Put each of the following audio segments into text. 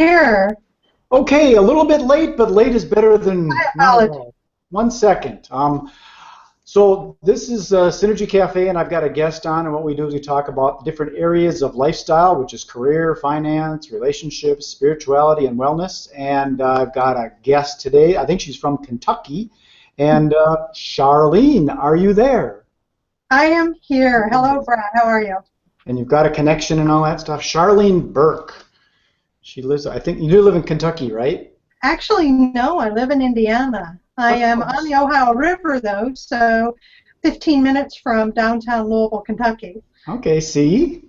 here. Okay, a little bit late, but late is better than I not at apologize. all. 1 second. So this is Synergy Cafe, and I've got a guest on, and what we do is we talk about the different areas of lifestyle, which is career, finance, relationships, spirituality, and wellness. And I've got a guest today. I think she's from Kentucky. And Charlene, are you there? I am here. Hello, Brad. How are you? And you've got a connection and all that stuff. Charlene Burke. She lives, I think, you do live in Kentucky, right? Actually, no, I live in Indiana. I am on the Ohio River, though, so 15 minutes from downtown Louisville, Kentucky. Okay, see?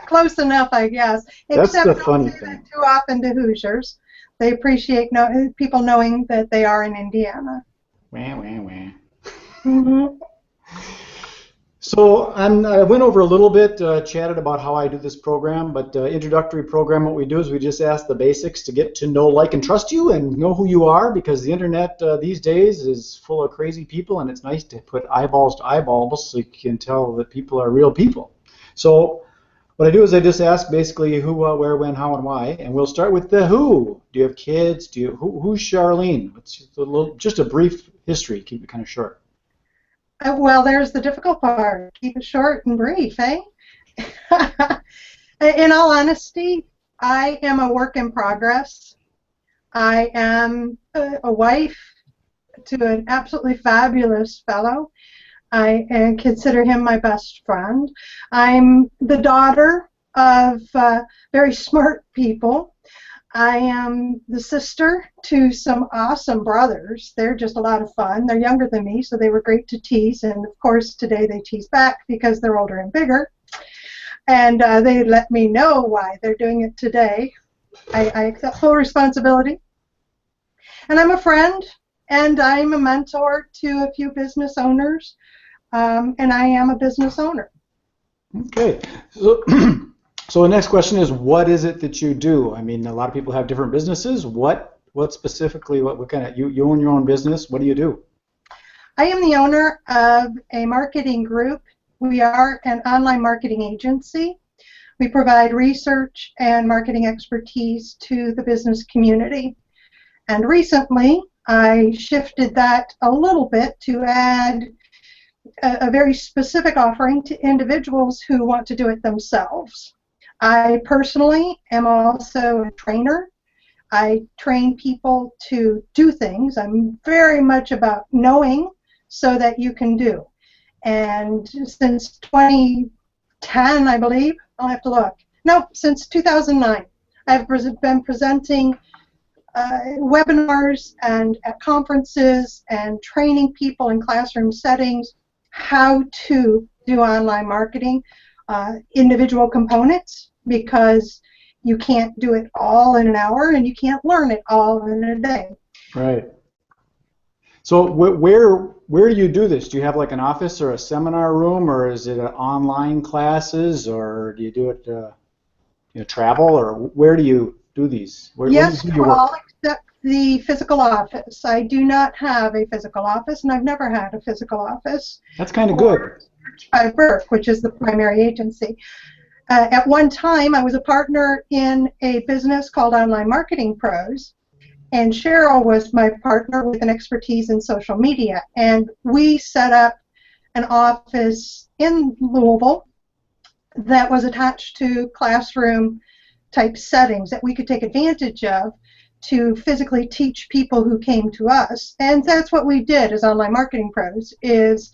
Close enough, I guess. That's Except the don't funny say thing. that too often to Hoosiers. They appreciate people knowing that they are in Indiana. Wah, wah, wah. Mm-hmm. So I went over a little bit, chatted about how I do this program, but introductory program, what we do is we just ask the basics to get to know, like, and trust you and know who you are, because the internet these days is full of crazy people, and it's nice to put eyeballs to eyeballs so you can tell that people are real people. So what I do is I just ask basically who, what, where, when, how, and why, and we'll start with the who. Do you have kids? Who's Charlene? Just a brief history, keep it kind of short. Well, there's the difficult part. Keep it short and brief, eh? In all honesty, I am a work in progress. I am a wife to an absolutely fabulous fellow. I consider him my best friend. I'm the daughter of very smart people. I am the sister to some awesome brothers. They're just a lot of fun. They're younger than me, so they were great to tease. And, of course, today they tease back because they're older and bigger. And they let me know why they're doing it today. I accept full responsibility. And I'm a friend, and I'm a mentor to a few business owners, and I am a business owner. Okay. So the next question is, what is it that you do? I mean, a lot of people have different businesses. What specifically, what kind of, you own your own business? What do you do? I am the owner of a marketing group. We are an online marketing agency. We provide research and marketing expertise to the business community. And recently, I shifted that a little bit to add a very specific offering to individuals who want to do it themselves. I personally am also a trainer. I train people to do things. I'm very much about knowing so that you can do. And since 2010, I believe, I'll have to look. No, since 2009, I've been presenting webinars and at conferences and training people in classroom settings how to do online marketing, individual components, because you can't do it all in an hour and you can't learn it all in a day. Right. So where do you do this? Do you have like an office or a seminar room, or is it online classes, or do you do it travel, or where do you do these? Yes, where do you work? all except the physical office. I do not have a physical office, and I've never had a physical office. That's kind of good. By Burke, which is the primary agency. At one time, I was a partner in a business called Online Marketing Pros, and Cheryl was my partner with an expertise in social media. And we set up an office in Louisville that was attached to classroom-type settings that we could take advantage of to physically teach people who came to us. And that's what we did as Online Marketing Pros, is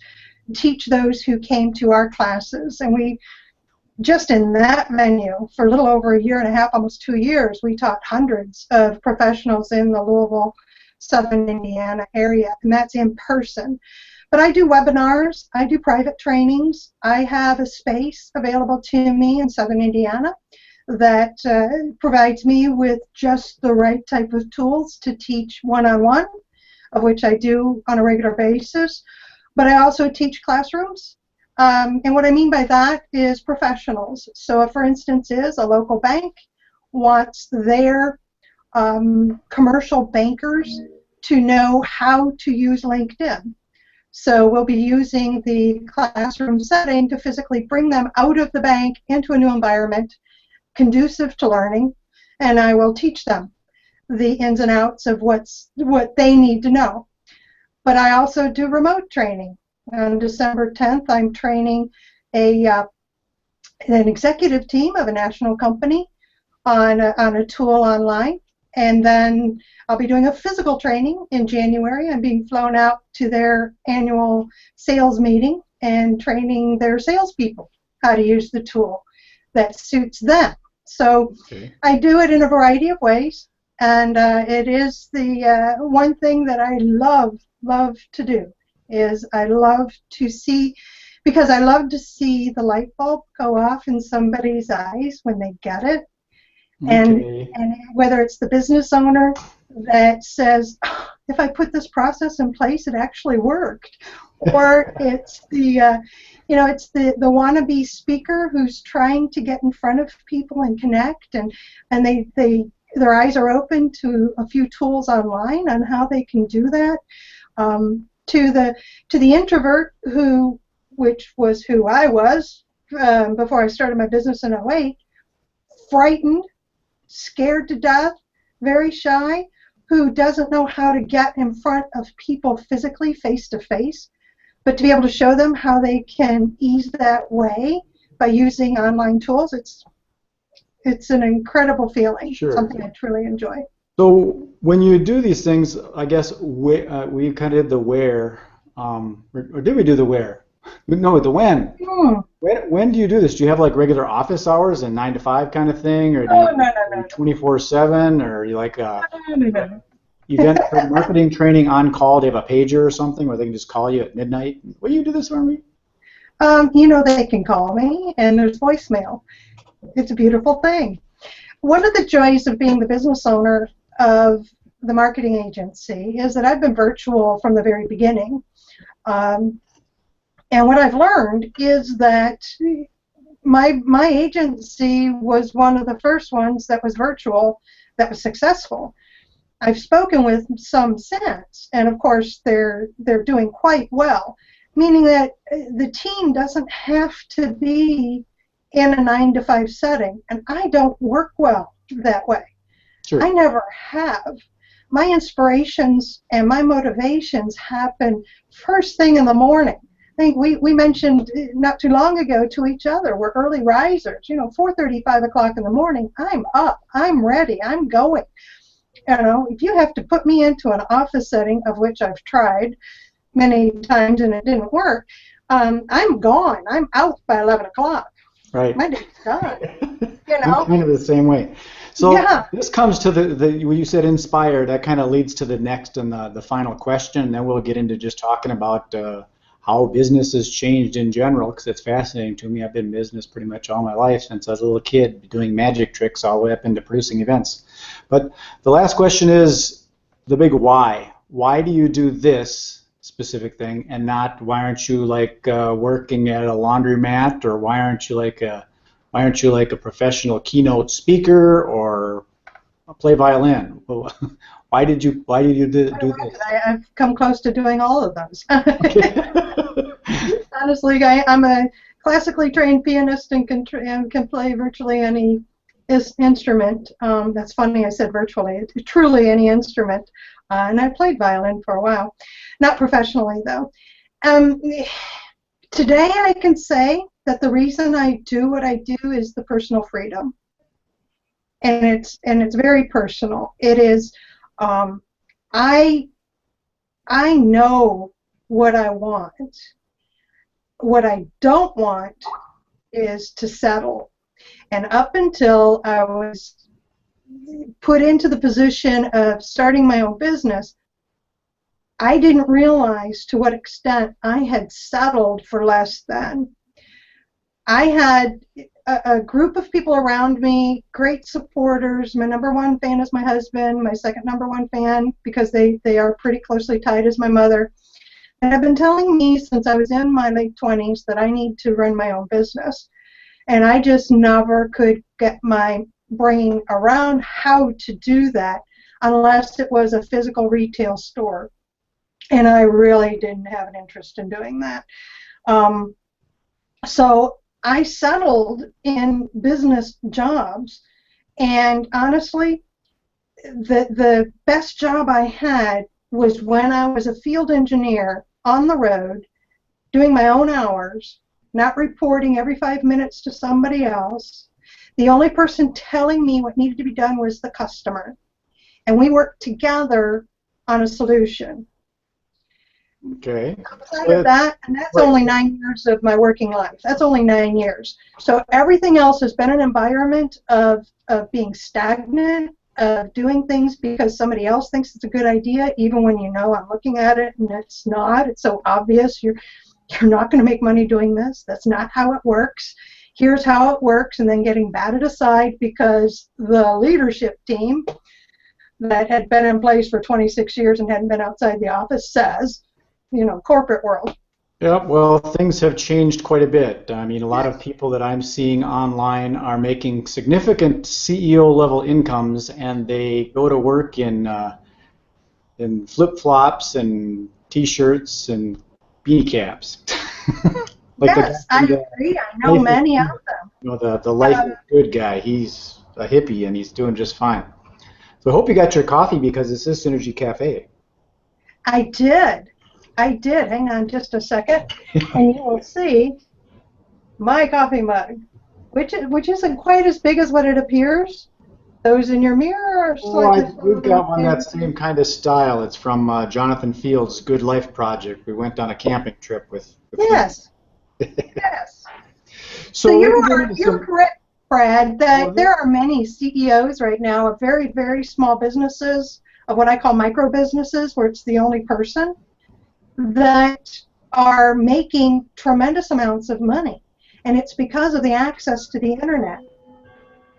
teach those who came to our classes. And we, just in that venue, for a little over a year and a half, almost 2 years, we taught hundreds of professionals in the Louisville, Southern Indiana area, and that's in person. But I do webinars, I do private trainings. I have a space available to me in Southern Indiana that provides me with just the right type of tools to teach one-on-one, of which I do on a regular basis. But I also teach classrooms. And what I mean by that is professionals. So if, for instance, a local bank wants their commercial bankers to know how to use LinkedIn. So we'll be using the classroom setting to physically bring them out of the bank into a new environment conducive to learning, and I will teach them the ins and outs of what they need to know. But I also do remote training. On December 10th, I'm training an executive team of a national company on a tool online. And then I'll be doing a physical training in January. I'm being flown out to their annual sales meeting and training their salespeople how to use the tool that suits them. So I do it in a variety of ways, and it is the one thing that I love to do is I love to see, because I love to see the light bulb go off in somebody's eyes when they get it. And whether it's the business owner that says, oh, if I put this process in place, it actually worked, or it's the it's the wannabe speaker who's trying to get in front of people and connect, and their eyes are open to a few tools online on how they can do that. To the introvert which was who I was before I started my business in '08, frightened, scared to death, very shy, who doesn't know how to get in front of people physically, face to face, but to be able to show them how they can ease that way by using online tools, it's an incredible feeling. Sure. Something I truly enjoy. So when you do these things, I guess we kind of did the where, or did we do the where? No, the when. When do you do this? Do you have like regular office hours and 9 to 5 kind of thing, or do you 24/7, or you like event marketing training on call? Do you have a pager or something where they can just call you at midnight? Will you do this for me? They can call me, and there's voicemail. It's a beautiful thing. One of the joys of being the business owner of the marketing agency is that I've been virtual from the very beginning. And what I've learned is that my agency was one of the first ones that was virtual that was successful. I've spoken with some since, and of course they're doing quite well, meaning that the team doesn't have to be in a 9 to 5 setting, and I don't work well that way. Sure. I never have. My inspirations and my motivations happen first thing in the morning. I think we mentioned not too long ago to each other, we're early risers. 4:30, 5 o'clock in the morning, I'm up, I'm ready, I'm going. If you have to put me into an office setting, of which I've tried many times and it didn't work, I'm gone. I'm out by 11 o'clock. Right. My day's done. I'm kind of the same way. So this comes to when you said inspire, that kind of leads to the next and the final question, and then we'll get into just talking about how business has changed in general, because it's fascinating to me. I've been in business pretty much all my life since I was a little kid, doing magic tricks all the way up into producing events. But the last question is the big why. Why do you do this specific thing, and not why aren't you like working at a laundromat, or why aren't you like a professional keynote speaker or play violin? Why did you do this? I've come close to doing all of those. Okay. Honestly, I'm a classically trained pianist and can play virtually any instrument. That's funny I said virtually. Truly any instrument. And I played violin for a while. Not professionally, though. Today I can say that the reason I do what I do is the personal freedom. And it's very personal. It is, I know what I want. What I don't want is to settle. And up until I was put into the position of starting my own business, I didn't realize to what extent I had settled for less than. I had a group of people around me, great supporters. My number one fan is my husband. My second number one fan, because they are pretty closely tied, is my mother. And have been telling me since I was in my late 20s that I need to run my own business. And I just never could get my brain around how to do that unless it was a physical retail store. And I really didn't have an interest in doing that. So I settled in business jobs And honestly, the best job I had was when I was a field engineer on the road, doing my own hours, not reporting every 5 minutes to somebody else. The only person telling me what needed to be done was the customer. And we worked together on a solution. Okay. Outside of that, and that's only 9 years of my working life. That's only 9 years. So everything else has been an environment of being stagnant, of doing things because somebody else thinks it's a good idea, even when you know I'm looking at it and it's not. It's so obvious. You're not going to make money doing this. That's not how it works. Here's how it works, and then getting batted aside because the leadership team that had been in place for 26 years and hadn't been outside the office says, you know, corporate world. Yeah, well, things have changed quite a bit. I mean, a lot of people that I'm seeing online are making significant CEO-level incomes, and they go to work in flip-flops and T-shirts and beanie caps. Like yes, I agree. I know many of them. You know, the life is good guy. He's a hippie, and he's doing just fine. So I hope you got your coffee because this is Synergy Cafe. I did. Hang on just a second, and you will see my coffee mug, which isn't quite as big as what it appears. Those in your mirror are slightly. We've got one that same kind of style. It's from Jonathan Field's Good Life Project. We went on a camping trip with yes. Yes. So you're correct, Brad, that there are many CEOs right now of very, very small businesses, of what I call micro businesses, where it's the only person, that are making tremendous amounts of money. And it's because of the access to the internet.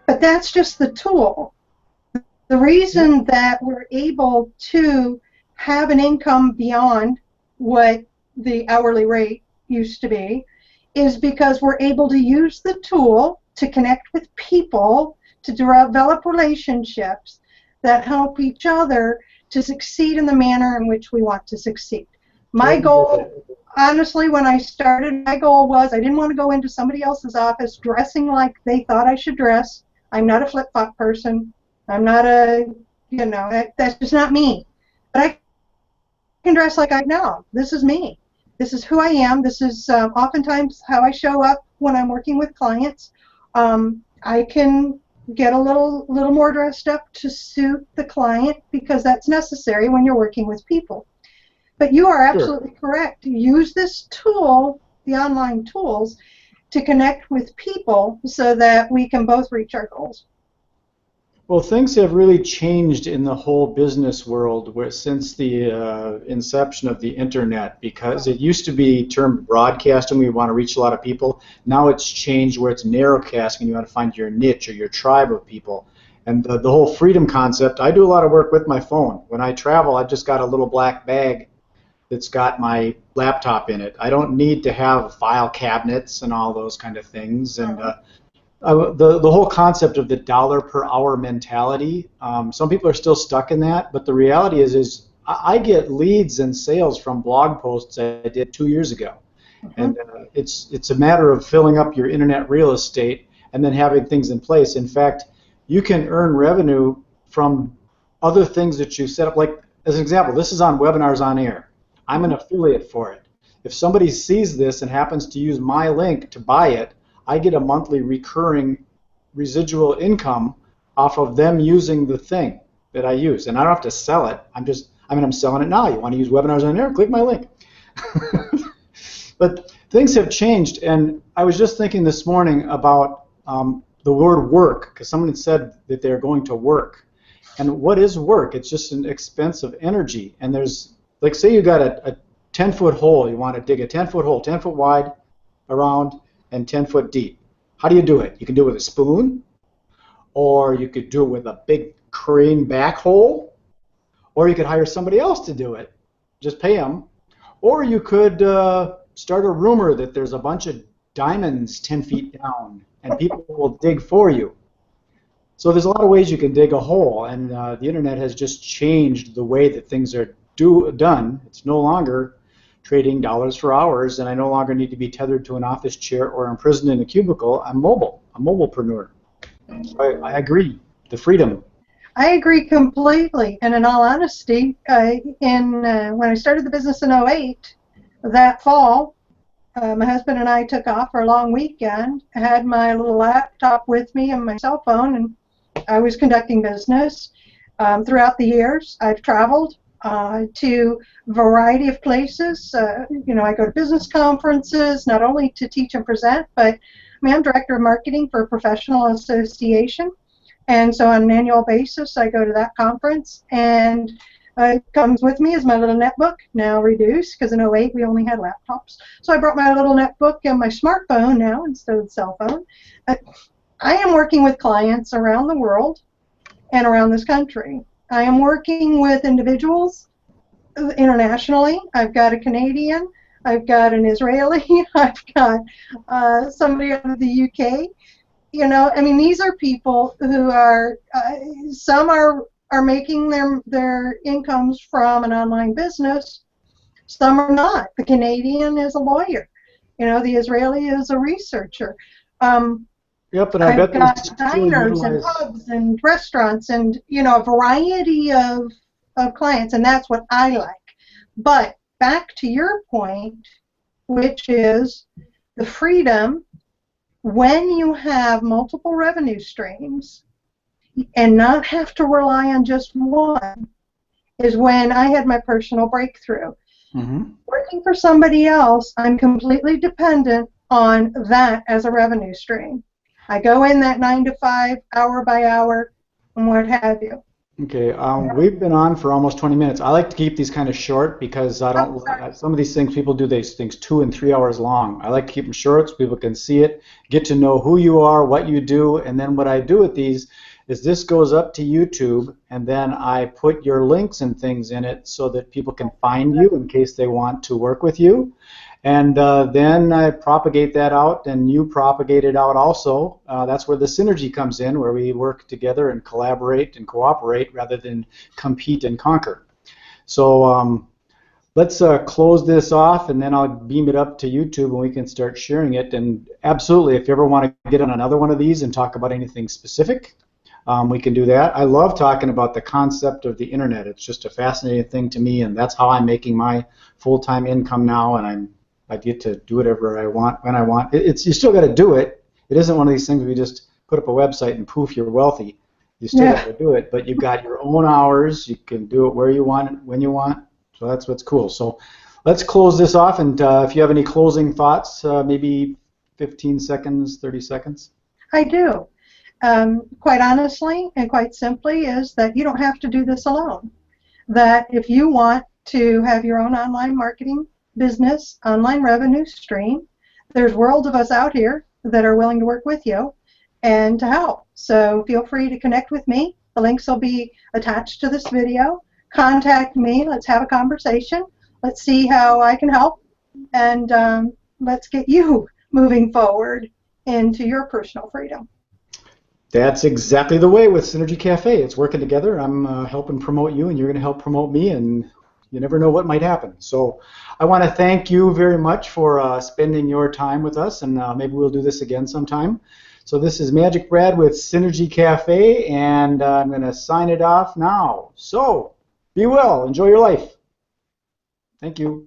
But that's just the tool. The reason that we're able to have an income beyond what the hourly rate used to be is because we're able to use the tool to connect with people, to develop relationships that help each other to succeed in the manner in which we want to succeed. My goal, honestly, when I started, my goal was I didn't want to go into somebody else's office dressing like they thought I should dress. I'm not a flip-flop person. I'm not a, you know, that's just not me. But I can dress like I know. This is me. This is who I am. This is oftentimes how I show up when I'm working with clients. I can get a little more dressed up to suit the client because that's necessary when you're working with people. But you are absolutely correct. Use this tool, the online tools, to connect with people so that we can both reach our goals. Well, things have really changed in the whole business world since the inception of the internet, because it used to be termed broadcasting. We want to reach a lot of people. Now it's changed where it's narrowcasting. You want to find your niche or your tribe of people. And the whole freedom concept, I do a lot of work with my phone. When I travel, I've just got a little black bag that's got my laptop in it. I don't need to have file cabinets and all those kind of things. And the whole concept of the dollar per hour mentality, some people are still stuck in that, but the reality is I get leads and sales from blog posts I did 2 years ago. And it's a matter of filling up your internet real estate and then having things in place. In fact, you can earn revenue from other things that you set up. Like, as an example, this is on Webinars on Air. I'm an affiliate for it. If somebody sees this and happens to use my link to buy it, I get a monthly recurring residual income off of them using the thing that I use. And I don't have to sell it. I'm selling it now. You want to use Webinars on Air? Click my link. But things have changed, and I was just thinking this morning about the word work, because someone had said that they're going to work. And what is work? It's just an expense of energy. And there's, like, say you got a 10-foot hole. You want to dig a 10-foot hole, 10 foot wide around and 10 foot deep. How do you do it? You can do it with a spoon, or you could do it with a big crane backhoe, or you could hire somebody else to do it. Just pay them. Or you could start a rumor that there's a bunch of diamonds 10 feet down, and people will dig for you. So there's a lot of ways you can dig a hole, and the internet has just changed the way that things are done. It's no longer trading dollars for hours, and I no longer need to be tethered to an office chair or imprisoned in a cubicle. I'm mobile. I'm a mobilepreneur. So I agree. the freedom. I agree completely. And in all honesty, when I started the business in '08, that fall, my husband and I took off for a long weekend. I had my little laptop with me and my cell phone, and I was conducting business. Throughout the years, I've traveled to a variety of places. I go to business conferences, not only to teach and present, but I'm director of marketing for a professional association. And so on an annual basis, I go to that conference, and it comes with me is my little netbook, now reduced, because in '08 we only had laptops. So I brought my little netbook and my smartphone now instead of the cell phone. I am working with clients around the world and around this country. I am working with individuals internationally. I've got a Canadian, I've got an Israeli, I've got somebody out of the UK. These are people who are, some are making their incomes from an online business, some are not. The Canadian is a lawyer, the Israeli is a researcher. Yep, and I I've bet got diners and pubs and restaurants and, a variety of clients, and that's what I like. But back to your point, which is the freedom. When you have multiple revenue streams and not have to rely on just one, is when I had my personal breakthrough. Mm-hmm. Working for somebody else, I'm completely dependent on that as a revenue stream. I go in that 9 to 5, hour by hour, and what have you. Okay, we've been on for almost 20 minutes. I like to keep these kind of short because I don't. Some of these things, people do these things 2 and 3 hours long. I like to keep them short so people can see it, get to know who you are, what you do, and then what I do with these is this goes up to YouTube, and then I put your links and things in it so that people can find you in case they want to work with you. And then I propagate that out, and you propagate it out also. That's where the synergy comes in, where we work together and collaborate and cooperate rather than compete and conquer. So let's close this off, and then I'll beam it up to YouTube, and we can start sharing it. And absolutely, if you ever want to get on another one of these and talk about anything specific, we can do that. I love talking about the concept of the internet. It's just a fascinating thing to me, and that's how I'm making my full-time income now, and I get to do whatever I want when I want. You still got to do it. It isn't one of these things where you just put up a website and poof, you're wealthy. You still got to do it, but you've got your own hours. You can do it where you want, when you want. So that's what's cool. So let's close this off, and if you have any closing thoughts, maybe 15 seconds, 30 seconds. I do. Quite honestly and quite simply is that you don't have to do this alone. That if you want to have your own online marketing business, online revenue stream, there's worlds of us out here that are willing to work with you and to help. So feel free to connect with me. The links will be attached to this video. Contact me. Let's have a conversation. Let's see how I can help, and let's get you moving forward into your personal freedom. That's exactly the way with Synergy Cafe. It's working together. I'm helping promote you, and you're going to help promote me, and you never know what might happen. So I want to thank you very much for spending your time with us, and maybe we'll do this again sometime. So this is MagicBrad with Synergy Cafe, and I'm going to sign it off now. So be well. Enjoy your life. Thank you.